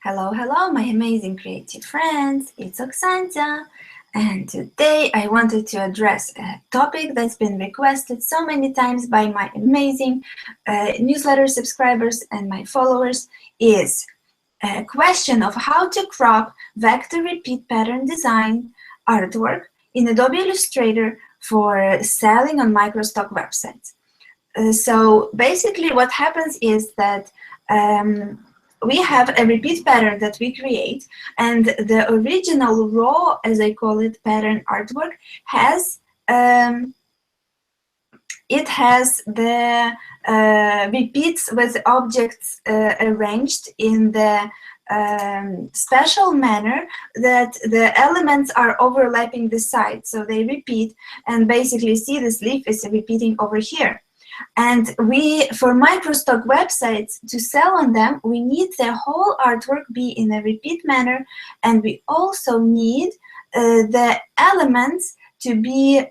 Hello, hello, my amazing creative friends. It's Oksana, and today I wanted to address a topic that's been requested so many times by my amazing newsletter subscribers and my followers. Is a question of how to crop vector repeat pattern design artwork in Adobe Illustrator for selling on microstock websites. So basically what happens is that we have a repeat pattern that we create, and the original raw, as I call it, pattern artwork has it has the repeats with objects arranged in the special manner that the elements are overlapping the side, so they repeat, and basically see this leaf is repeating over here. And we, for microstock websites, to sell on them, we need the whole artwork be in a repeat manner, and we also need the elements to be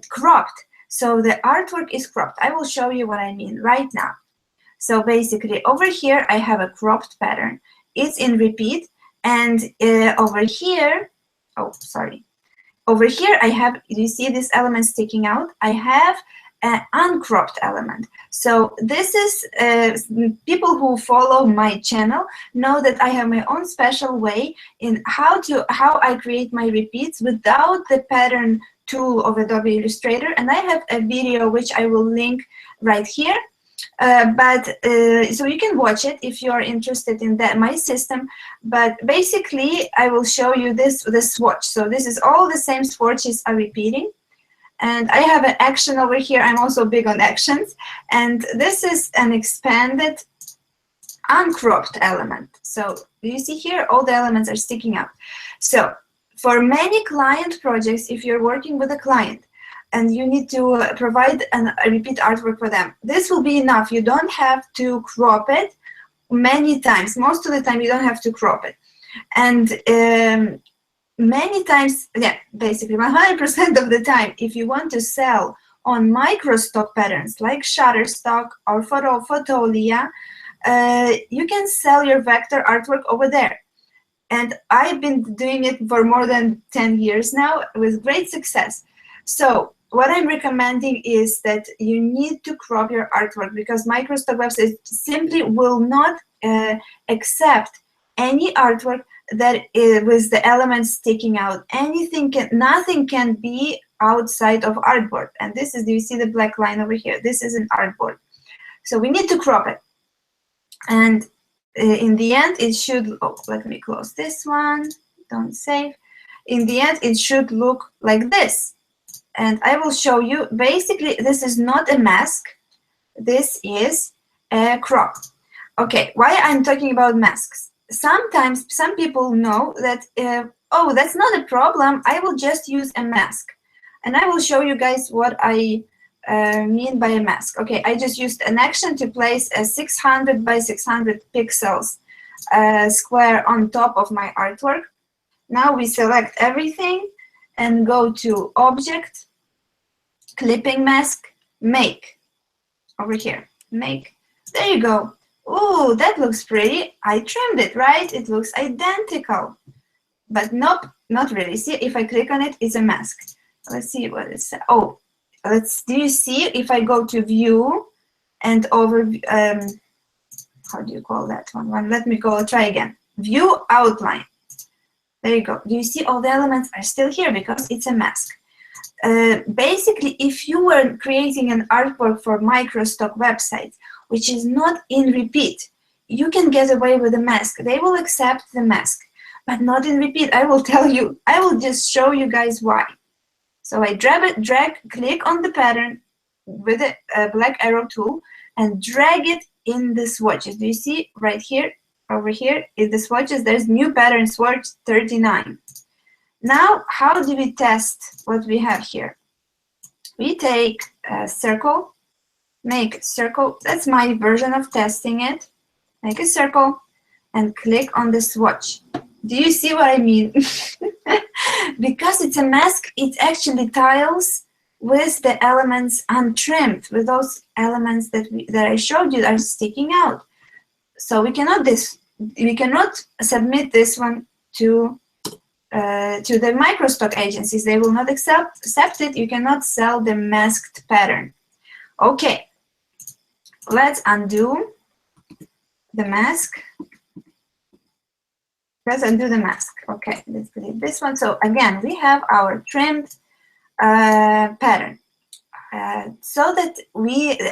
cropped. So the artwork is cropped. I will show you what I mean right now. So basically over here I have a cropped pattern. It's in repeat, and over here, over here I have, you see this element sticking out? I have an uncropped element. So this is, people who follow my channel know that I have my own special way in how I create my repeats without the pattern tool of Adobe Illustrator, and I have a video which I will link right here. So you can watch it if you are interested in that, my system. But basically I will show you the swatch. So this is all the same swatches are repeating. And I have an action over here. I'm also big on actions. And this is an expanded, uncropped element. So you see here, all the elements are sticking out. So for many client projects, if you're working with a client and you need to provide a repeat artwork for them, this will be enough. You don't have to crop it many times. Most of the time, you don't have to crop it. And many times, yeah, basically 100% of the time, if you want to sell on microstock patterns like Shutterstock or Fotolia, you can sell your vector artwork over there. And I've been doing it for more than 10 years now with great success. So what I'm recommending is that you need to crop your artwork, because microstock websites simply will not accept any artwork that is with the elements sticking out. Nothing can be outside of artboard. And this is, do you see the black line over here? This is an artboard. So we need to crop it. And in the end, it should, let me close this one, don't save. In the end, it should look like this. And I will show you, basically, this is not a mask. This is a crop. Okay, why I'm talking about masks? Sometimes some people know that, oh, that's not a problem, I will just use a mask. And I will show you guys what I mean by a mask. Okay, I just used an action to place a 600 by 600 pixels square on top of my artwork. Now we select everything and go to Object, Clipping Mask, Make. Over here, Make. There you go. Oh, that looks pretty. I trimmed it, right? It looks identical. But nope, not really. See, if I click on it, it's a mask. Let's see what it says. Oh, do you see if I go to View and over, how do you call that one? Let me go, try again. View Outline. There you go. Do you see all the elements are still here because it's a mask? Basically, if you were creating an artwork for microstock websites, which is not in repeat, you can get away with a mask. They will accept the mask, but not in repeat. I will tell you, I will just show you guys why. So I click on the pattern with a black arrow tool and drag it in the swatches. Do you see right here, over here in the swatches, there's new pattern swatch 39. Now, how do we test what we have here? We take a circle, make a circle. That's my version of testing it. Make a circle and click on the swatch. Do you see what I mean? Because it's a mask, it actually tiles with the elements untrimmed, with those elements that I showed you are sticking out. So we cannot we cannot submit this one to the microstock agencies. They will not accept it. You cannot sell the masked pattern. Okay, let's undo the mask. Let's undo the mask. Okay, let's delete this one. So again, we have our trimmed pattern. So that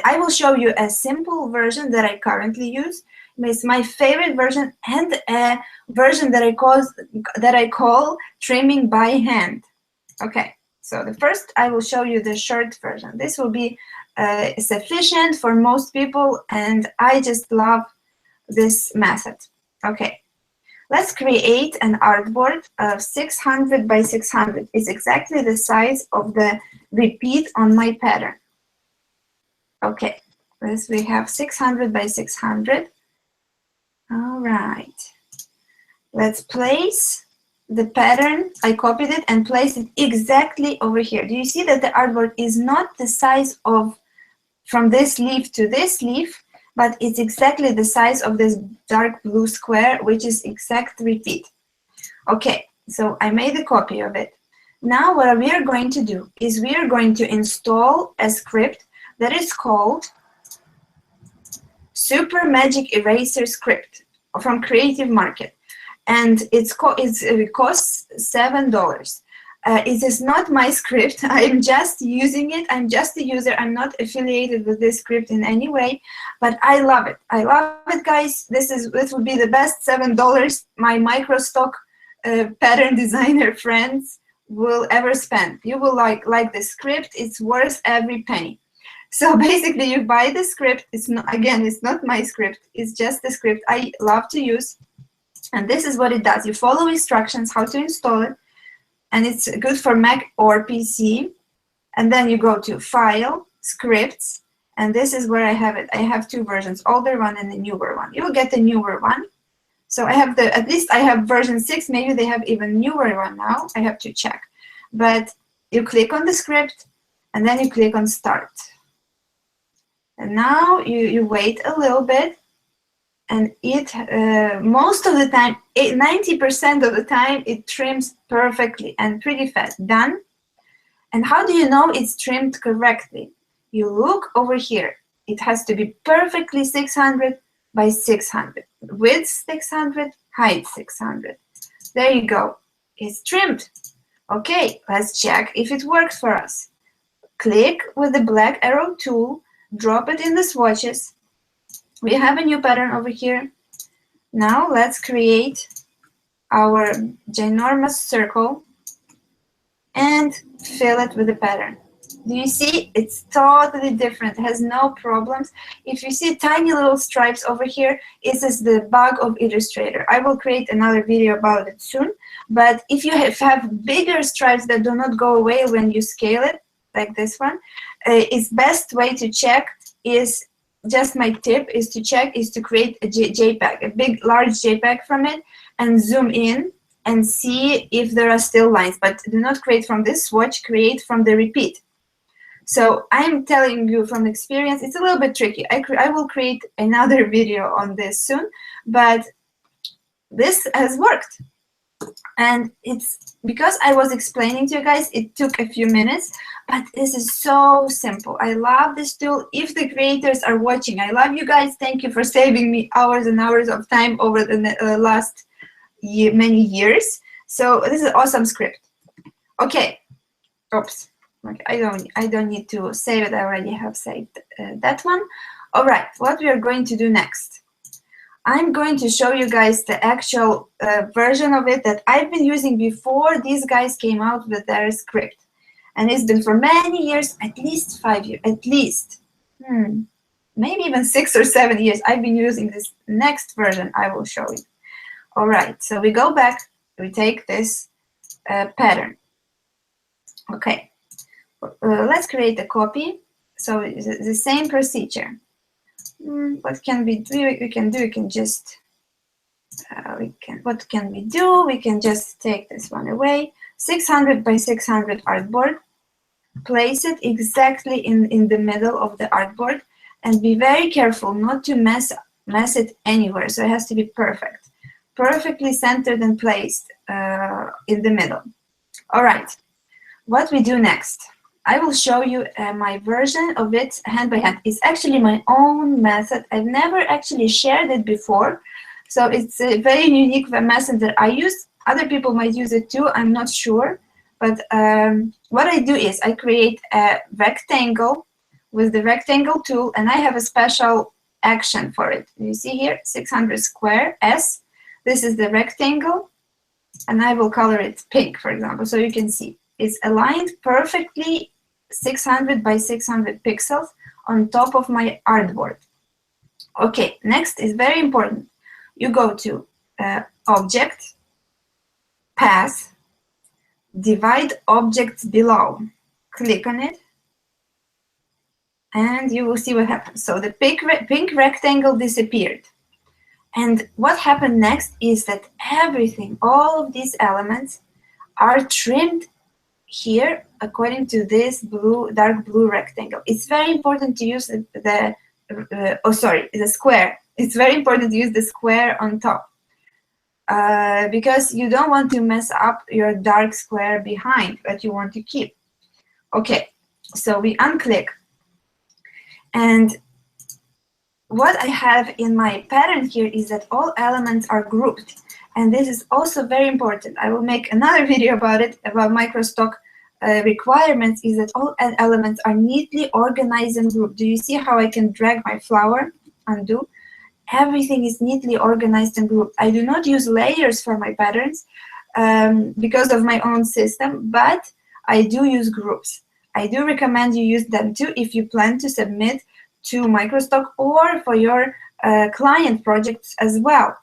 I will show you a simple version that I currently use. It's my favorite version, and a version that I call trimming by hand. Okay, so the first I will show you the short version. This will be sufficient for most people, and I just love this method. Okay, let's create an artboard of 600 by 600. It's exactly the size of the repeat on my pattern. Okay, this we have 600 by 600. All right, let's place the pattern. I copied it and placed it exactly over here. Do you see that the artboard is not the size of from this leaf to this leaf, but it's exactly the size of this dark blue square, which is exact repeat. Okay, so I made a copy of it. Now what we are going to do is we are going to install a script that is called Super Magic Eraser Script from Creative Market, and it costs $7. It is not my script. I'm just using it. I'm just a user. I'm not affiliated with this script in any way, but I love it. I love it, guys. This would be the best $7 my microstock pattern designer friends will ever spend. You will like the script. It's worth every penny. So basically, you buy the script. It's not my script. It's just the script I love to use. And this is what it does. You follow instructions how to install it. And it's good for Mac or PC. And then you go to File, Scripts. And this is where I have it. I have two versions, older one and the newer one. You will get the newer one. So I have at least I have version 6. Maybe they have even newer one now. I have to check. But you click on the script, and then you click on Start. And now you wait a little bit, and it most of the time, 90% of the time, it trims perfectly and pretty fast. Done. And how do you know it's trimmed correctly? You look over here. It has to be perfectly 600 by 600. Width 600, height 600. There you go. It's trimmed. Okay, let's check if it works for us. Click with the black arrow tool. Drop it in the swatches. We have a new pattern over here. Now let's create our ginormous circle and fill it with the pattern. Do you see? It's totally different. It has no problems. If you see tiny little stripes over here, this is the bug of Illustrator. I will create another video about it soon. But if you have bigger stripes that do not go away when you scale it, like this one, its best way to check is, just my tip is to check, is to create a JPEG, a big, large JPEG from it, and zoom in and see if there are still lines. But do not create from this swatch, create from the repeat. So I'm telling you from experience, it's a little bit tricky. I will create another video on this soon, but this has worked. And it's because I was explaining to you guys, it took a few minutes, but this is so simple. I love this tool. If the creators are watching, I love you guys. Thank you for saving me hours and hours of time over the last many years. So this is an awesome script. Okay. Oops. Okay. I don't need to save it. I already have saved that one. All right. What we are going to do next? I'm going to show you guys the actual version of it that I've been using before these guys came out with their script. And it's been for many years, at least 5 years, at least. Maybe even 6 or 7 years. I've been using this next version I will show you. All right, so we go back, we take this pattern. Okay, let's create a copy. So it's the same procedure. What can we do? We can just, what can we do? We can just take this one away. 600 by 600 artboard. Place it exactly in the middle of the artboard, and be very careful not to mess mess it anywhere. So it has to be perfect, perfectly centered and placed in the middle. All right, what we do next? I will show you my version of it hand by hand. It's actually my own method. I've never actually shared it before. So it's a very unique method that I use. Other people might use it too, I'm not sure. But what I do is I create a rectangle with the rectangle tool, and I have a special action for it. You see here, 600 square S. This is the rectangle, and I will color it pink, for example, so you can see. It's aligned perfectly 600 by 600 pixels on top of my artboard. Okay, next is very important. You go to Object, Path, Divide Objects Below. Click on it, and you will see what happens. So the pink rectangle disappeared. And what happened next is that everything, all of these elements are trimmed here according to this blue, dark blue rectangle. It's very important to use the square. It's very important to use the square on top because you don't want to mess up your dark square behind that you want to keep. Okay, so we unclick, and what I have in my pattern here is that all elements are grouped, and this is also very important. I will make another video about it, about microstock requirements, is that all elements are neatly organized and grouped. Do you see how I can drag my flower? Undo. Everything is neatly organized and grouped. I do not use layers for my patterns because of my own system, but I do use groups. I do recommend you use them too if you plan to submit to microstock or for your client projects as well.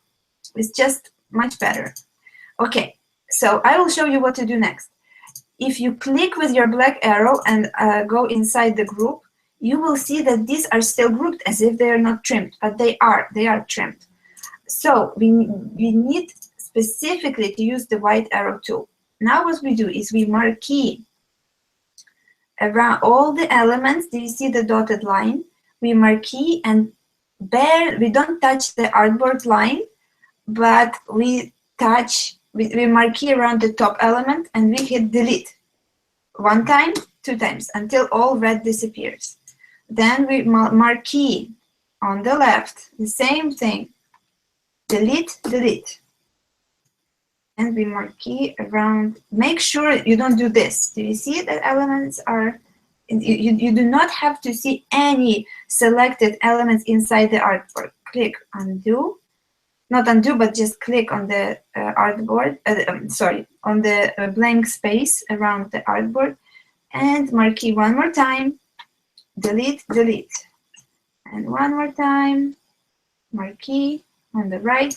It's just much better. Okay, so I will show you what to do next. If you click with your black arrow and go inside the group, you will see that these are still grouped as if they are not trimmed, but they are trimmed. So we need specifically to use the white arrow tool. Now what we do is we marquee around all the elements. Do you see the dotted line? We marquee and we don't touch the artboard line, but we marquee around the top element, and we hit delete 1 time, 2 times until all red disappears. Then we marquee on the left, the same thing, delete, delete. And we marquee around, make sure you don't do this. Do you see that elements are, you do not have to see any selected elements inside the artboard. Click undo, not undo, but just click on the artboard, on the blank space around the artboard, and marquee 1 more time, delete, delete. And 1 more time, marquee on the right.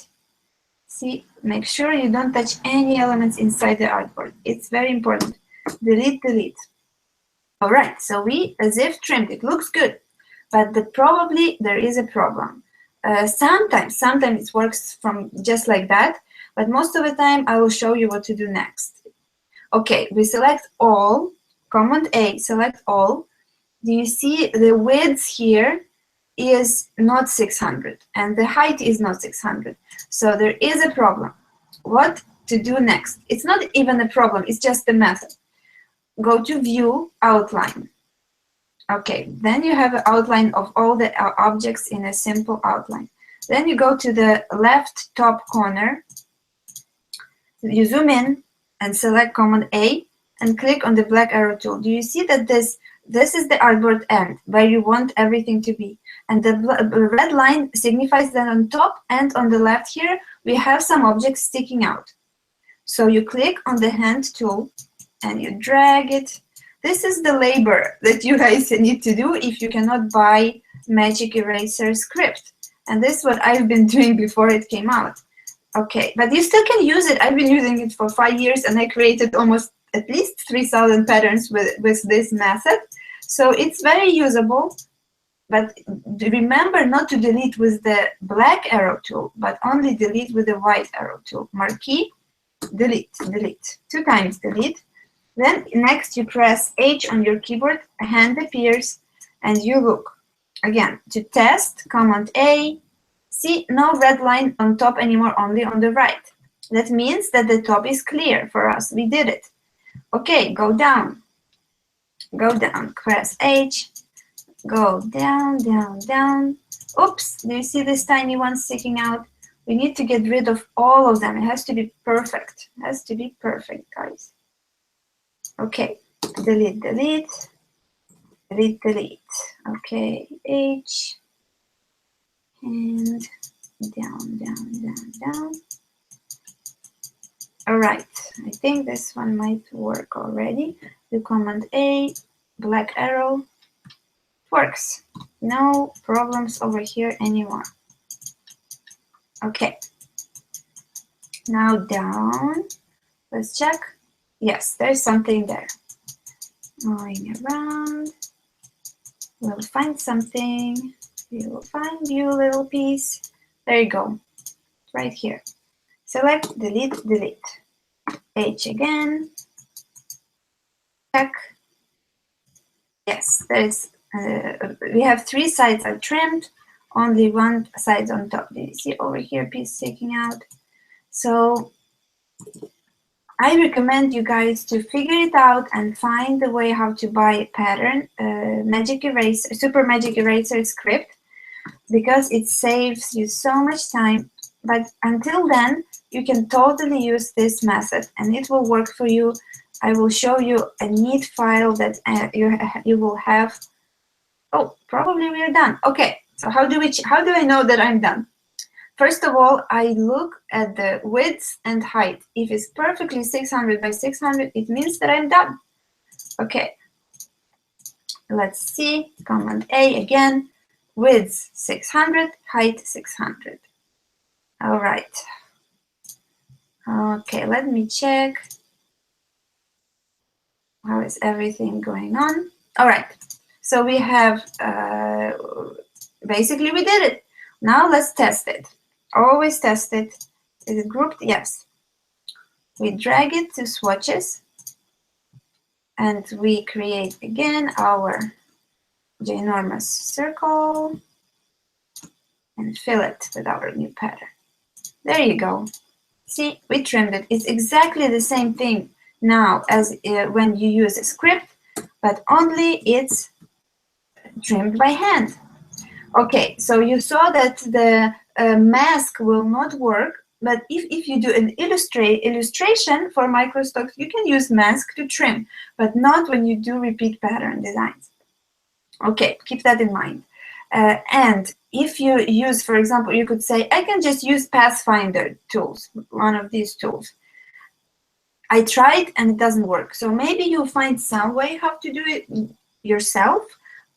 See, make sure you don't touch any elements inside the artboard. It's very important. Delete, delete. All right, so we as if trimmed. It looks good, but probably there is a problem. Sometimes it works from just like that, but most of the time I will show you what to do next. Okay, we select all, Command A, select all. Do you see the width here is not 600 and the height is not 600? So there is a problem. What to do next? It's not even a problem, it's just the method. Go to View, Outline. Okay, then you have an outline of all the objects in a simple outline. Then you go to the left top corner, you zoom in and select Command A and click on the black arrow tool. Do you see that this is the artboard end where you want everything to be? And the red line signifies that on top and on the left here, we have some objects sticking out. So you click on the hand tool and you drag it. This is the labor that you guys need to do if you cannot buy Magic Eraser script. And this is what I've been doing before it came out. Okay, but you still can use it. I've been using it for 5 years and I created almost at least 3,000 patterns with this method. So it's very usable, but remember not to delete with the black arrow tool, but only delete with the white arrow tool. Marquee, delete, delete, 2 times delete. Then next you press H on your keyboard, a hand appears, and you look. Again, to test, Command A, See, no red line on top anymore, only on the right. That means that the top is clear for us. We did it. Okay, go down. Go down. Press H. Go down, down, down. Oops, do you see this tiny one sticking out? We need to get rid of all of them. It has to be perfect. It has to be perfect, guys. Okay, delete, delete, delete, delete. Okay, H, and down, down, down, down. All right, I think this one might work already. Do Command A, black arrow. Works. No problems over here anymore. Okay. Now down. Let's check. Yes, there's something there. Going around. We'll find something. We will find you, little piece. There you go. Right here. Select, delete, delete. H again. Check. Yes, there's. We have 3 sides are trimmed. Only 1 side on top. Do you see over here piece sticking out? So I recommend you guys to figure it out and find the way how to buy pattern magic eraser, super magic eraser script, because it saves you so much time. But until then, you can totally use this method and it will work for you. I will show you a neat file that you will have. Oh, probably we are done. Okay, so how do I know that I'm done? First of all, I look at the width and height. If it's perfectly 600 by 600, it means that I'm done. Okay, let's see. Command A again. Width 600, height 600. All right. Okay, let me check. How is everything going on? All right. So we have, basically we did it. Now let's test it. Always test it. Is it grouped? Yes. We drag it to swatches and we create again our ginormous circle and fill it with our new pattern. There you go. See, we trimmed it. It's exactly the same thing now as when you use a script, but only it's trimmed by hand. Okay, so you saw that the mask will not work, but if you do an illustration for microstock, you can use mask to trim, but not when you do repeat pattern designs. Okay, keep that in mind. And if you use, for example, you could say, I can just use Pathfinder tools, one of these tools. I tried and it doesn't work. So maybe you'll find some way how to do it yourself.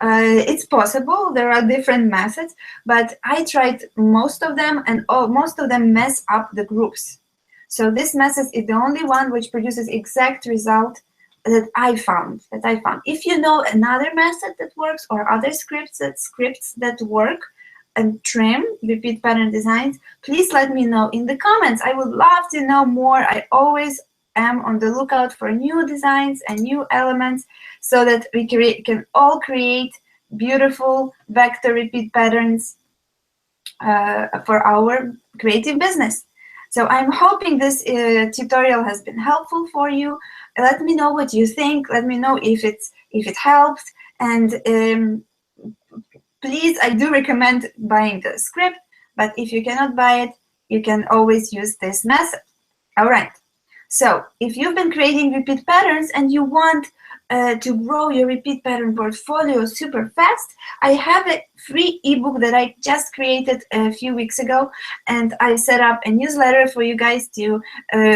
It's possible. There are different methods, but I tried most of them, and most of them mess up the groups. So this method is the only one which produces exact result that I found. If you know another method that works or other scripts that work and trim repeat pattern designs, please let me know in the comments. I would love to know more. I always am on the lookout for new designs and new elements so that we can all create beautiful vector repeat patterns for our creative business. So I'm hoping this tutorial has been helpful for you. Let me know what you think. Let me know if it helps. And please, I do recommend buying the script, but if you cannot buy it, you can always use this method. All right. So if you've been creating repeat patterns and you want to grow your repeat pattern portfolio super fast, I have a free ebook that I just created a few weeks ago, and I set up a newsletter for you guys to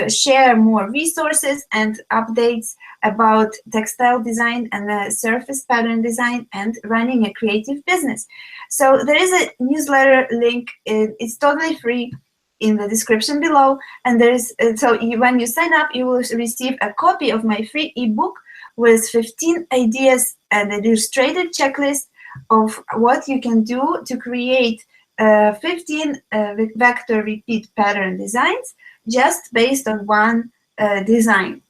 share more resources and updates about textile design and the surface pattern design and running a creative business. So there is a newsletter link. It's totally free in the description below, and there's when you sign up, you will receive a copy of my free ebook with 15 ideas and an illustrated checklist of what you can do to create 15 vector repeat pattern designs just based on one design.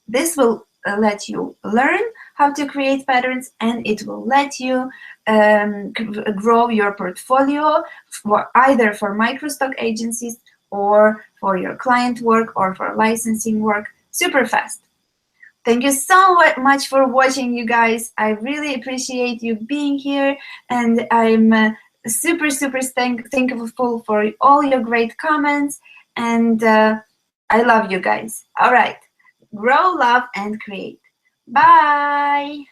This will let you learn how to create patterns, and it will let you grow your portfolio either for microstock agencies or for your client work or for licensing work super fast. Thank you so much for watching, you guys. I really appreciate you being here, and I'm super thankful for all your great comments, and I love you guys. All right, grow, love, and create. Bye.